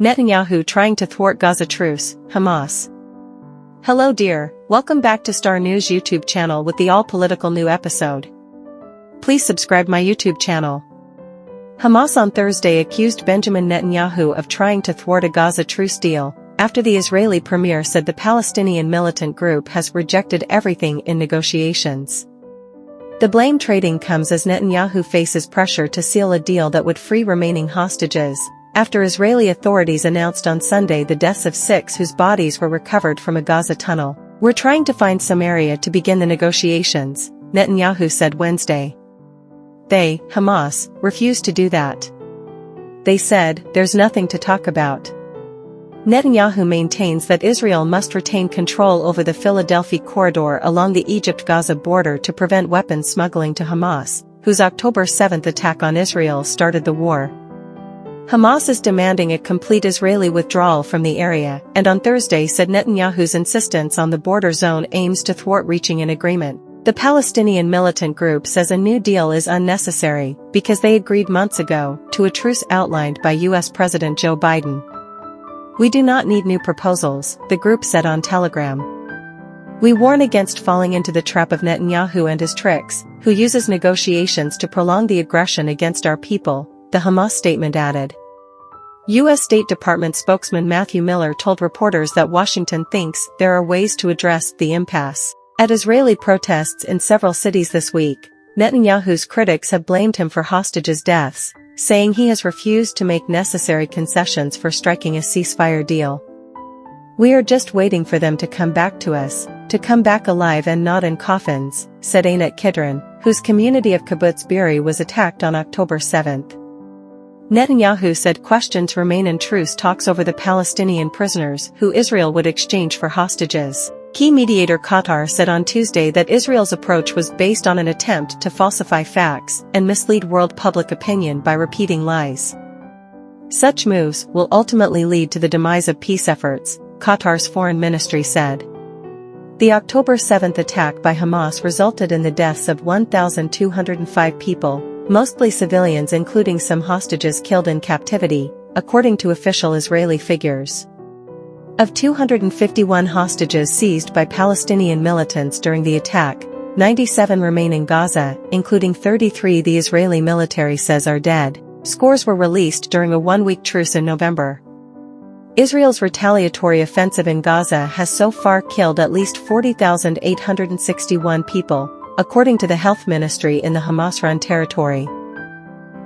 Netanyahu trying to thwart Gaza truce, Hamas. Hello dear, welcome back to Star News YouTube channel with the all-political new episode. Please subscribe my YouTube channel. Hamas on Thursday accused Benjamin Netanyahu of trying to thwart a Gaza truce deal, after the Israeli premier said the Palestinian militant group has rejected everything in negotiations. The blame trading comes as Netanyahu faces pressure to seal a deal that would free remaining hostages, after Israeli authorities announced on Sunday the deaths of 6 whose bodies were recovered from a Gaza tunnel. "We're trying to find some area to begin the negotiations," Netanyahu said Wednesday. They, Hamas, refused to do that. They said, "There's nothing to talk about." Netanyahu maintains that Israel must retain control over the Philadelphia corridor along the Egypt-Gaza border to prevent weapons smuggling to Hamas, whose October 7 attack on Israel started the war. Hamas is demanding a complete Israeli withdrawal from the area, and on Thursday said Netanyahu's insistence on the border zone aims to thwart reaching an agreement. The Palestinian militant group says a new deal is unnecessary because they agreed months ago to a truce outlined by U.S. President Joe Biden. "We do not need new proposals," the group said on Telegram. "We warn against falling into the trap of Netanyahu and his tricks, who uses negotiations to prolong the aggression against our people," the Hamas statement added. U.S. State Department spokesman Matthew Miller told reporters that Washington thinks there are ways to address the impasse. At Israeli protests in several cities this week, Netanyahu's critics have blamed him for hostages' deaths, saying he has refused to make necessary concessions for striking a ceasefire deal. "We are just waiting for them to come back to us, to come back alive and not in coffins," said Einat Kidron, whose community of Kibbutz Be'eri was attacked on October 7. Netanyahu said questions remain in truce talks over the Palestinian prisoners who Israel would exchange for hostages. Key mediator Qatar said on Tuesday that Israel's approach was based on an attempt to falsify facts and mislead world public opinion by repeating lies. Such moves will ultimately lead to the demise of peace efforts, Qatar's foreign ministry said. The October 7 attack by Hamas resulted in the deaths of 1,205 people, mostly civilians including some hostages killed in captivity, according to official Israeli figures. Of 251 hostages seized by Palestinian militants during the attack, 97 remain in Gaza, including 33 the Israeli military says are dead. Scores were released during a one-week truce in November. Israel's retaliatory offensive in Gaza has so far killed at least 40,861 people, according to the health ministry in the Hamas-run territory.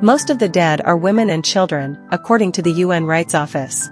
Most of the dead are women and children, according to the UN Rights Office.